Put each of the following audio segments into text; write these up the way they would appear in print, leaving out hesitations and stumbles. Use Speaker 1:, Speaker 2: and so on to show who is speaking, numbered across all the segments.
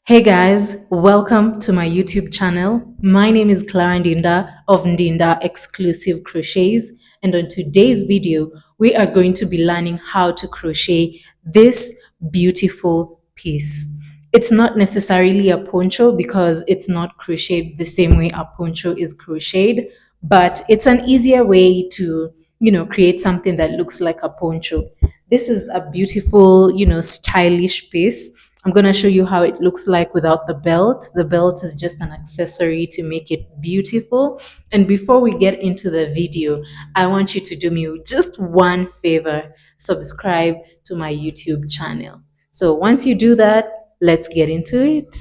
Speaker 1: Hey guys, welcome to my YouTube channel. My name is Clara Ndeendah of Ndeendah Exclusive Crochets, and on today's video, we are going to be learning how to crochet this beautiful piece. It's not necessarily a poncho because it's not crocheted the same way a poncho is crocheted, but it's an easier way to, create something that looks like a poncho. This is a beautiful, stylish piece. I'm going to show you how it looks like without the belt. The belt is just an accessory to make it beautiful. And before we get into the video, I want you to do me just one favor. Subscribe to my YouTube channel. So once you do that, let's get into it.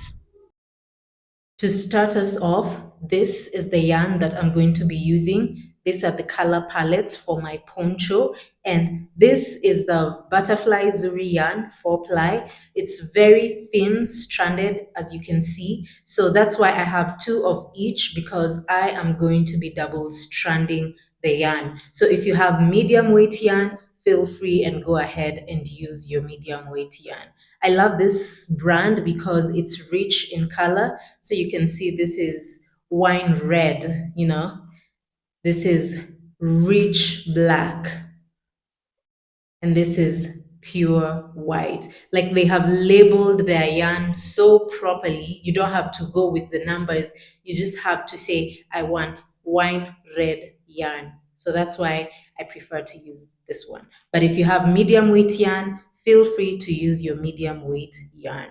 Speaker 1: To start us off, this is the yarn that I'm going to be using. These are the color palettes for my poncho, and this is the butterfly zuri yarn 4-ply. It's very thin stranded, as you can see, so that's why I have two of each, because I am going to be double stranding the yarn. So if you have medium weight yarn, feel free and go ahead and use your medium weight yarn. I love this brand because it's rich in color. So you can see this is wine red, this is rich black, and this is pure white. Like, they have labeled their yarn so properly. You don't have to go with the numbers. You just have to say, I want wine red yarn. So that's why I prefer to use this one. But if you have medium weight yarn, feel free to use your medium weight yarn.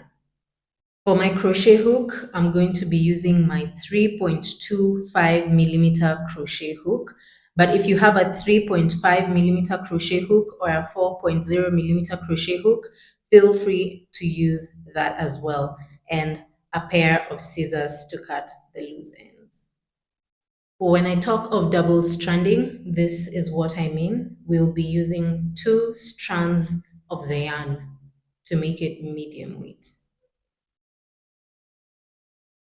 Speaker 1: For my crochet hook, I'm going to be using my 3.25 millimeter crochet hook. But if you have a 3.5 millimeter crochet hook or a 4.0 millimeter crochet hook, feel free to use that as well. And a pair of scissors to cut the loose ends. When I talk of double stranding, this is what I mean. We'll be using 2 strands of the yarn to make it medium weight.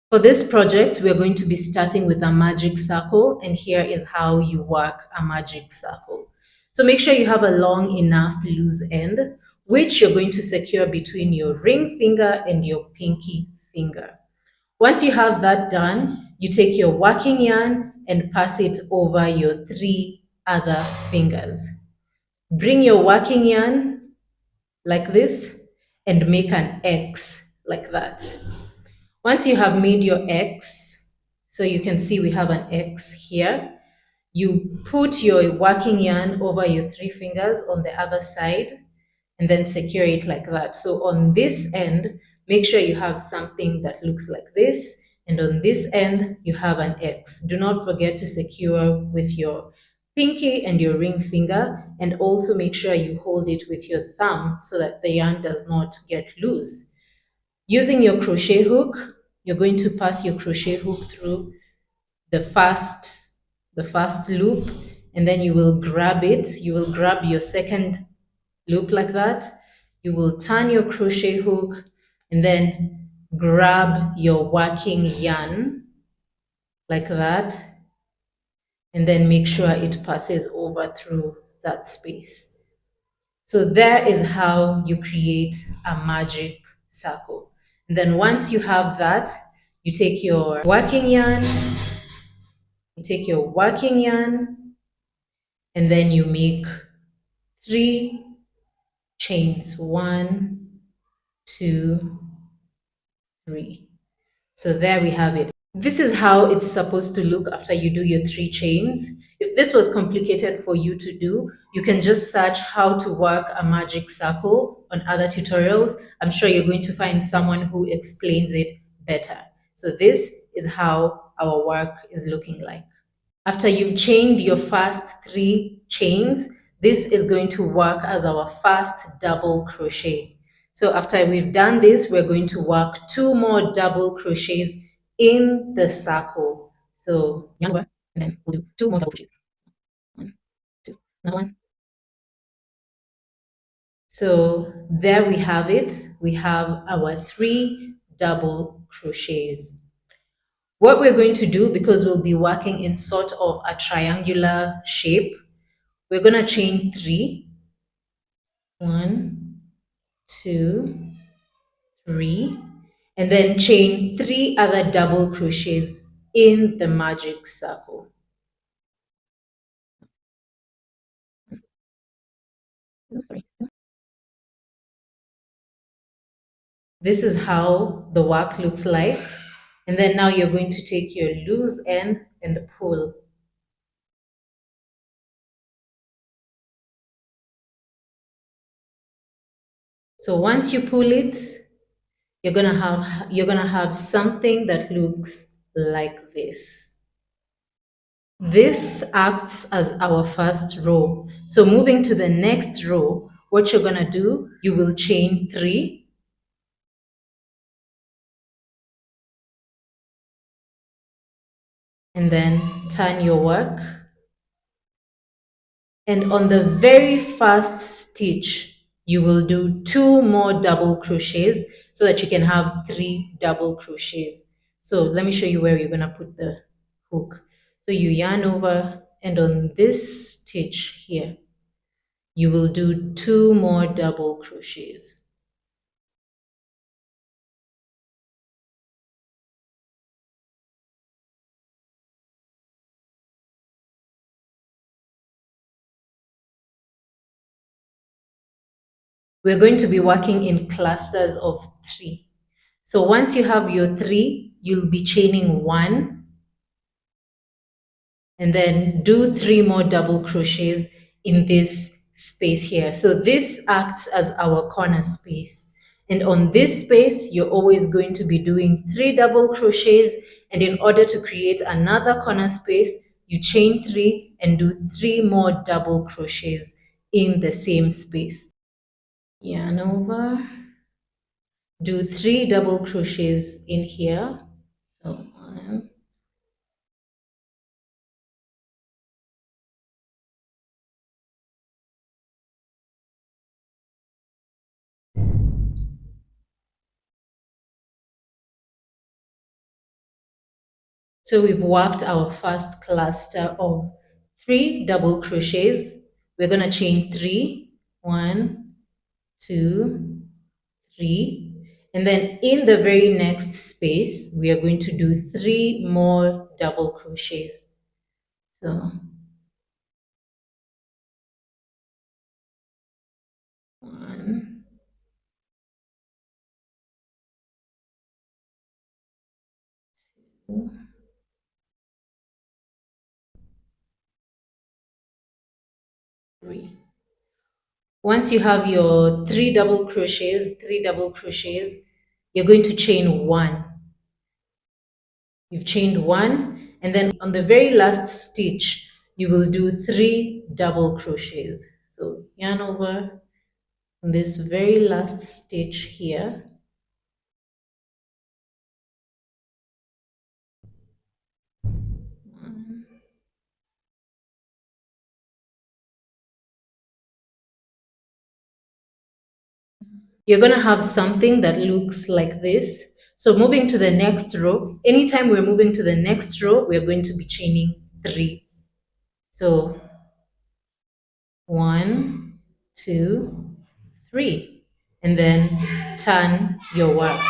Speaker 1: For this project, we're going to be starting with a magic circle, and here is how you work a magic circle. So make sure you have a long enough loose end, which you're going to secure between your ring finger and your pinky finger. Once you have that done, you take your working yarn and pass it over your 3 other fingers. Bring your working yarn like this and make an X like that. Once you have made your X, so you can see we have an X here, you put your working yarn over your 3 fingers on the other side and then secure it like that. So on this end, make sure you have something that looks like this, and on this end, you have an X. Do not forget to secure with your pinky and your ring finger, and also make sure you hold it with your thumb so that the yarn does not get loose. Using your crochet hook, you're going to pass your crochet hook through the first loop, and then you will grab it. You will grab your second loop like that. You will turn your crochet hook and then grab your working yarn like that, and then make sure it passes over through that space. So there is how you create a magic circle. And then once you have that, you take your working yarn, and then you make 3 chains. 1, 2, 3. So there we have it. This is how it's supposed to look after you do your 3 chains. If this was complicated for you to do, you can just search how to work a magic circle on other tutorials. I'm sure you're going to find someone who explains it better. So this is how our work is looking like. After you've chained your first 3 chains, this is going to work as our first double crochet. So after we've done this, we're going to work 2 more double crochets in the circle. So yarn over, and then we'll do 2 more double crochets. 1, 2, another one. So there we have it. We have our 3 double crochets. What we're going to do, because we'll be working in sort of a triangular shape, we're going to chain 3. 1, 2, 3. and then chain three other double crochets in the magic circle. This is how the work looks like. And then now you're going to take your loose end and pull. So once you pull it, you're gonna have something that looks like this. This acts as our first row. So moving to the next row, what you're gonna do, you will chain three, and then turn your work. And on the very first stitch, you will do two more double crochets so that you can have three double crochets. So let me show you where you're going to put the hook. So you yarn over, and on this stitch here, you will do two more double crochets. We're going to be working in clusters of three. So once you have your three, you'll be chaining one, and then do three more double crochets in this space here. So this acts as our corner space. And on this space, you're always going to be doing three double crochets. And in order to create another corner space, you chain three and do three more double crochets in the same space. Yarn over, do three double crochets in here. So one, so we've worked our first cluster of three double crochets. We're going to chain three, one, two, three. And then in the very next space, we are going to do three more double crochets. So one, two, three. Once you have your three double crochets, you're going to chain one. You've chained one, and then on the very last stitch, you will do three double crochets. So yarn over on this very last stitch here. One, you're going to have something that looks like this. So moving to the next row, anytime we're moving to the next row, we're going to be chaining three. So one, two, three, and then turn your work.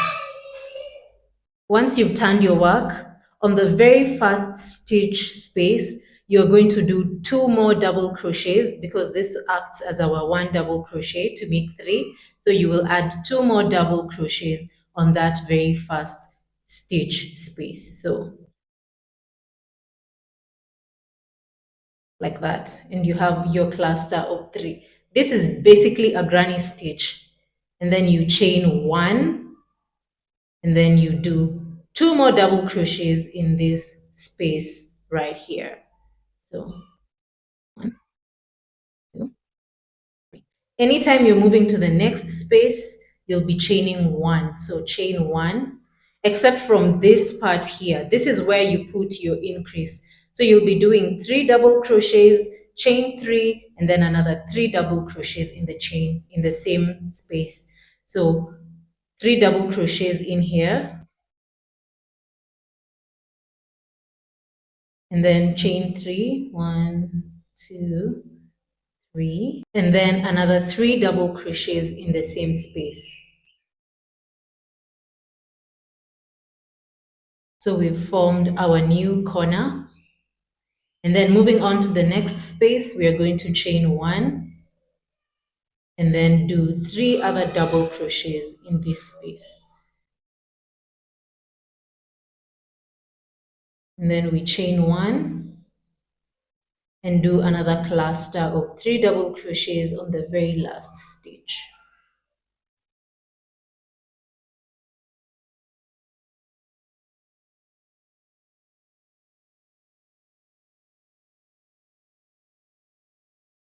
Speaker 1: Once you've turned your work, on the very first stitch space, you're going to do two more double crochets because this acts as our one double crochet to make three. So you will add two more double crochets on that very first stitch space. So like that, and you have your cluster of three. This is basically a granny stitch. And then you chain one, and then you do two more double crochets in this space right here. So one, two, three. Anytime you're moving to the next space, you'll be chaining one. So chain one, except from this part here. This is where you put your increase. So you'll be doing three double crochets, chain three, and then another three double crochets in the chain in the same space. So three double crochets in here, and then chain three, one, two, three, and then another three double crochets in the same space. So we've formed our new corner. And then moving on to the next space, we are going to chain one and then do three other double crochets in this space. And then we chain one and do another cluster of three double crochets on the very last stitch.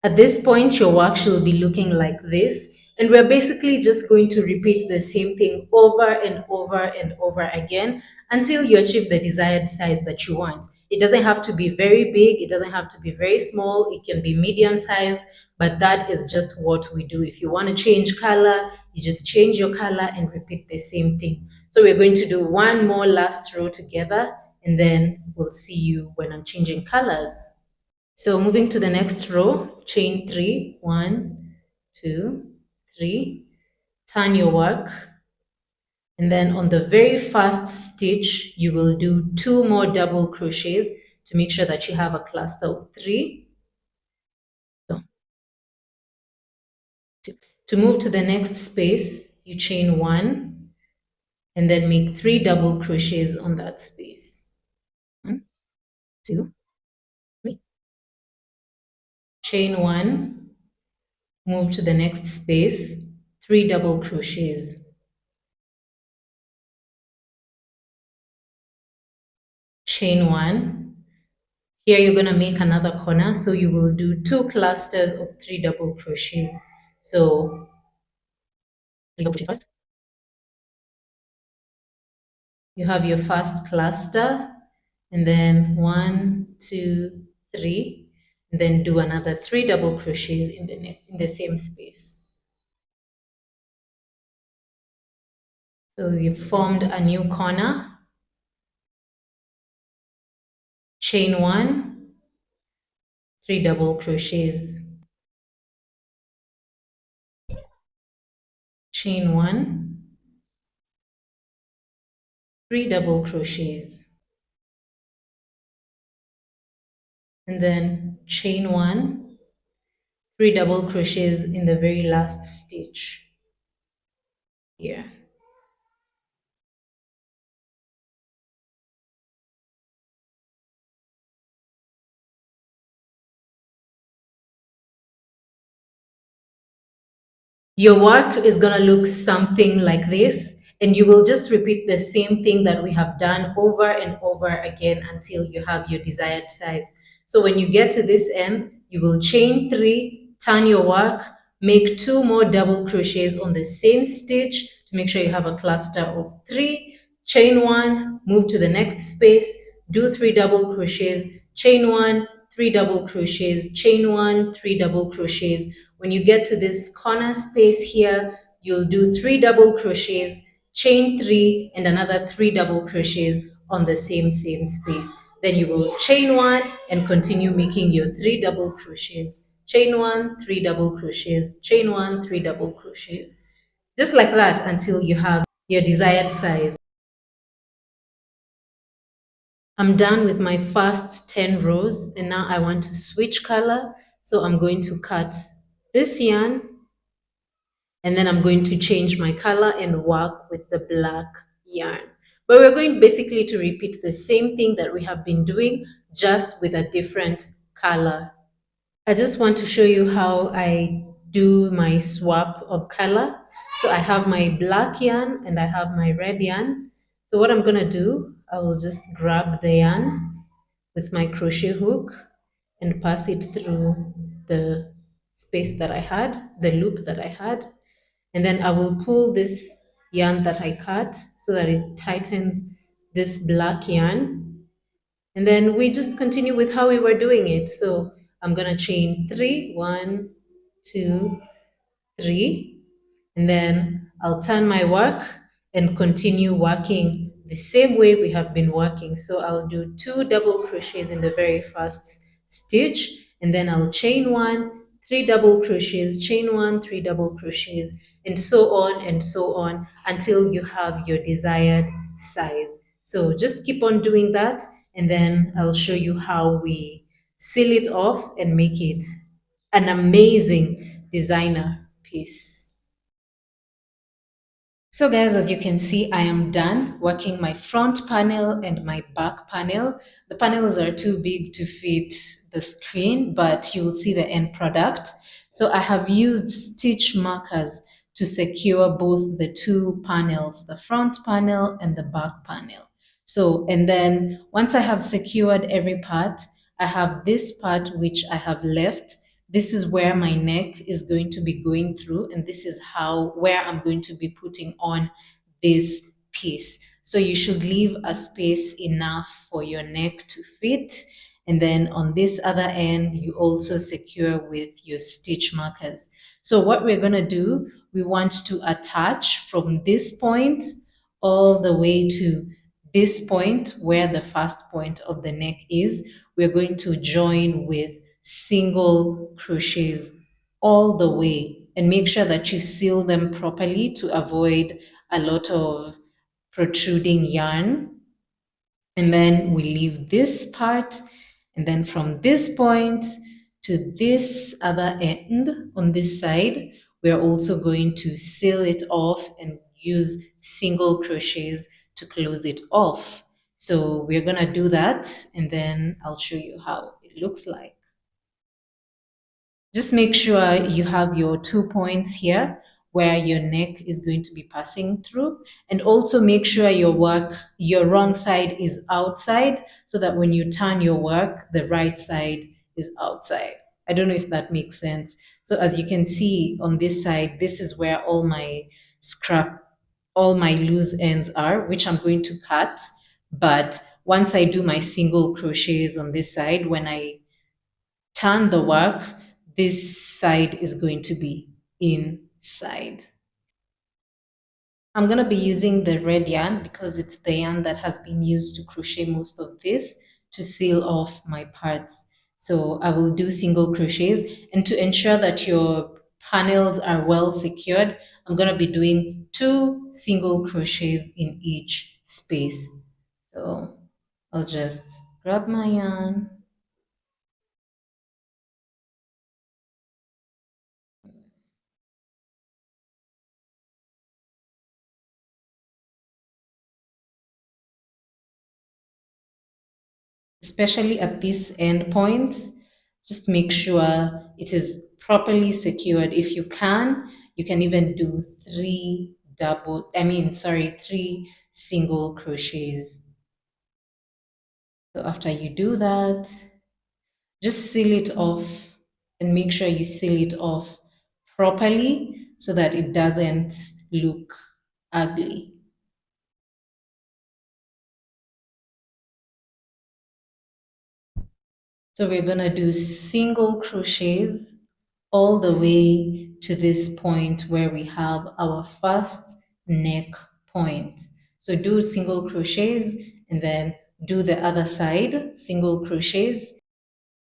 Speaker 1: At this point, your work should be looking like this. And we're basically just going to repeat the same thing over and over and over again until you achieve the desired size that you want. It doesn't have to be very big. It doesn't have to be very small. It can be medium size, but that is just what we do. If you want to change color, you just change your color and repeat the same thing. So we're going to do one more last row together, and then we'll see you when I'm changing colors. So moving to the next row, chain three, one, two, three, turn your work. And then on the very first stitch, you will do two more double crochets to make sure that you have a cluster of three. So to move to the next space, you chain one and then make three double crochets on that space. One, two, three. Chain one, move to the next space, three double crochets. Chain one. Here you're going to make another corner, so you will do two clusters of three double crochets. So three double crochets first. You have your first cluster, and then one, two, three, and then do another three double crochets in the same space. So you've formed a new corner. Chain one, three double crochets. Chain one, three double crochets. And then chain one, three double crochets in the very last stitch here. Your work is going to look something like this, and you will just repeat the same thing that we have done over and over again until you have your desired size. So when you get to this end, you will chain three, turn your work, make two more double crochets on the same stitch to make sure you have a cluster of three, chain one, move to the next space, do three double crochets, chain one, three double crochets, chain one, three double crochets. When you get to this corner space here, you'll do three double crochets, chain three, and another three double crochets on the same space. Then you will chain one and continue making your three double crochets. Chain one, three double crochets, chain one, three double crochets. Just like that until you have your desired size. I'm done with my first 10 rows, and now I want to switch color. So I'm going to cut this yarn, and then I'm going to change my color and work with the black yarn. But we're going basically to repeat the same thing that we have been doing, just with a different color. I just want to show you how I do my swap of color. So I have my black yarn and I have my red yarn. So what I'm going to do, I will just grab the yarn with my crochet hook and pass it through the space that I had, the loop that I had. And then I will pull this yarn that I cut so that it tightens this black yarn. And then we just continue with how we were doing it. So I'm going to chain three, one, two, three, and then I'll turn my work and continue working the same way we have been working. So I'll do two double crochets in the very first stitch, and then I'll chain one, three double crochets, chain one, three double crochets, and so on until you have your desired size. So just keep on doing that, and then I'll show you how we seal it off and make it an amazing designer piece. So guys, as you can see, I am done working my front panel and my back panel. The panels are too big to fit the screen, but you will see the end product. So I have used stitch markers to secure both the two panels, the front panel and the back panel. So, and then once I have secured every part, I have this part which I have left. This is where my neck is going to be going through, and this is how where I'm going to be putting on this piece. So you should leave a space enough for your neck to fit, and then on this other end you also secure with your stitch markers. So what we're going to do, we want to attach from this point all the way to this point where the first point of the neck is. We're going to join with single crochets all the way, and make sure that you seal them properly to avoid a lot of protruding yarn. And then we leave this part, and then from this point to this other end on this side, we're also going to seal it off and use single crochets to close it off. So we're gonna do that, and then I'll show you how it looks like. Just make sure you have your 2 points here where your neck is going to be passing through, and also make sure your wrong side is outside, so that when you turn your work, the right side is outside. I don't know if that makes sense. So as you can see on this side, this is where all my loose ends are, which I'm going to cut. But once I do my single crochets on this side, when I turn the work, this side is going to be inside. I'm going to be using the red yarn because it's the yarn that has been used to crochet most of this to seal off my parts. So I will do single crochets, and to ensure that your panels are well secured, I'm going to be doing 2 single crochets in each space. So I'll just grab my yarn, especially at these end points. Just make sure it is properly secured. If you can even do 3 single crochets. So after you do that, just seal it off, and make sure you seal it off properly so that it doesn't look ugly. So we're going to do single crochets all the way to this point where we have our first neck point. So do single crochets, and then do the other side, single crochets.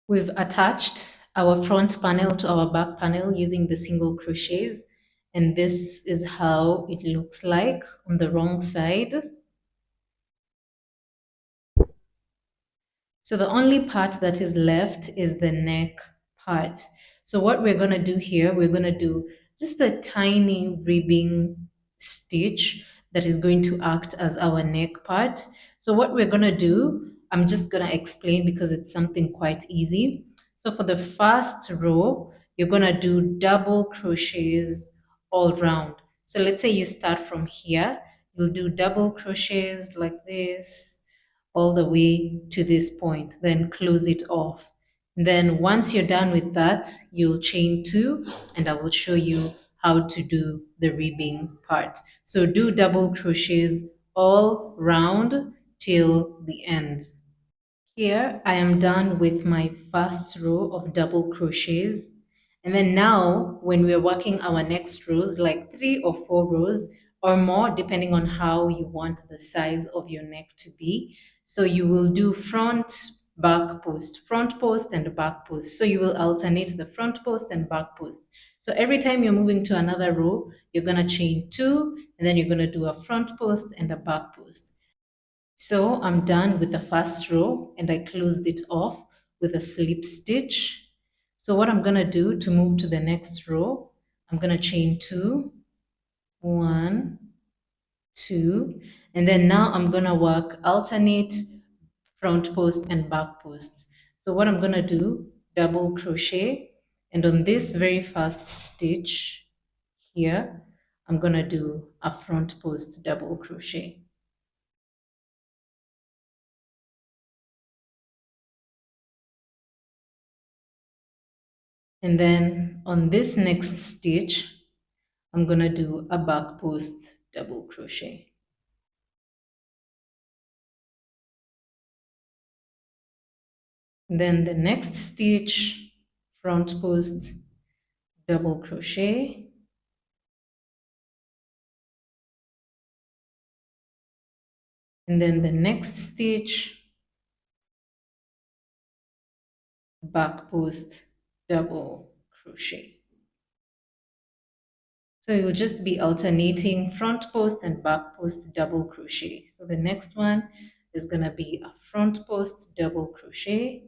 Speaker 1: We've attached our front panel to our back panel using the single crochets, and this is how it looks like on the wrong side. So the only part that is left is the neck part. So what we're going to do here, we're going to do just a tiny ribbing stitch that is going to act as our neck part. So what we're going to do, I'm just going to explain because it's something quite easy. So for the first row, you're going to do double crochets all round. So let's say you start from here, you'll do double crochets like this all the way to this point, then close it off. Then once you're done with that, you'll chain 2, and I will show you how to do the ribbing part. So do double crochets all round till the end. Here I am done with my first row of double crochets. And then now when we're working our next rows, like 3 or 4 rows or more, depending on how you want the size of your neck to be. So you will do front post and back post. So you will alternate the front post and back post. So every time you're moving to another row, you're going to chain 2, and then you're going to do a front post and a back post. So I'm done with the first row and I closed it off with a slip stitch. So what I'm gonna do to move to the next row, I'm gonna chain two, one, two, and then now I'm gonna work alternate front post and back post. So what I'm gonna do, double crochet, and on this very first stitch here, I'm gonna do a front post double crochet. And then on this next stitch, I'm gonna do a back post double crochet. And then the next stitch, front post double crochet. And then the next stitch, back post double crochet. So it will just be alternating front post and back post double crochet. So the next one is going to be a front post double crochet.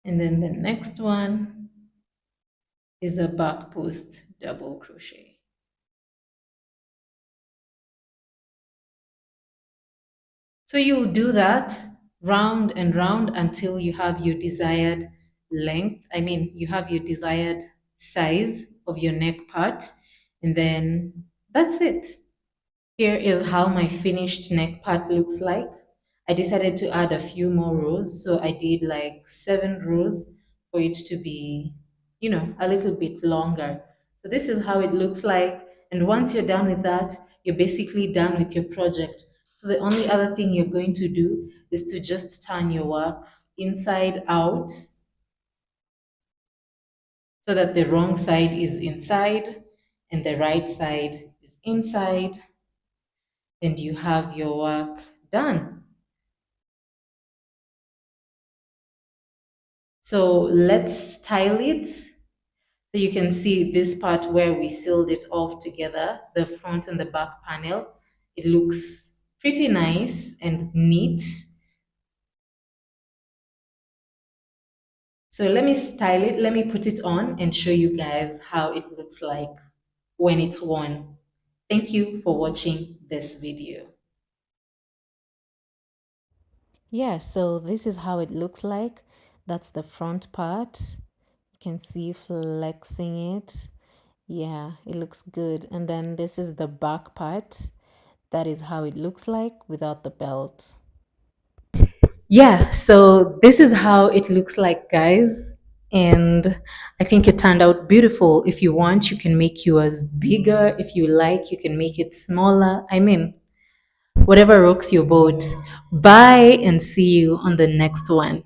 Speaker 1: And then the next one is a back post double crochet. So you'll do that round and round until you have your desired length. I mean, you have your desired size of your neck part. And then that's it. Here is how my finished neck part looks like. I decided to add a few more rows. So I did like 7 rows for it to be, a little bit longer. So this is how it looks like. And once you're done with that, you're basically done with your project. So the only other thing you're going to do is to just turn your work inside out so that the wrong side is inside and the right side is inside, and you have your work done. So let's style it. So you can see this part where we sealed it off together, the front and the back panel. It looks pretty nice and neat. So let me style it. Let me put it on and show you guys how it looks like when it's worn. Thank you for watching this video.
Speaker 2: Yeah, so this is how it looks like. That's the front part. You can see flexing it. Yeah, it looks good. And then this is the back part. That is how it looks like without the belt.
Speaker 1: Yeah, so this is how it looks like, guys. And I think it turned out beautiful. If you want, you can make yours bigger. If you like, you can make it smaller. I mean, whatever rocks your boat. Bye and see you on the next one.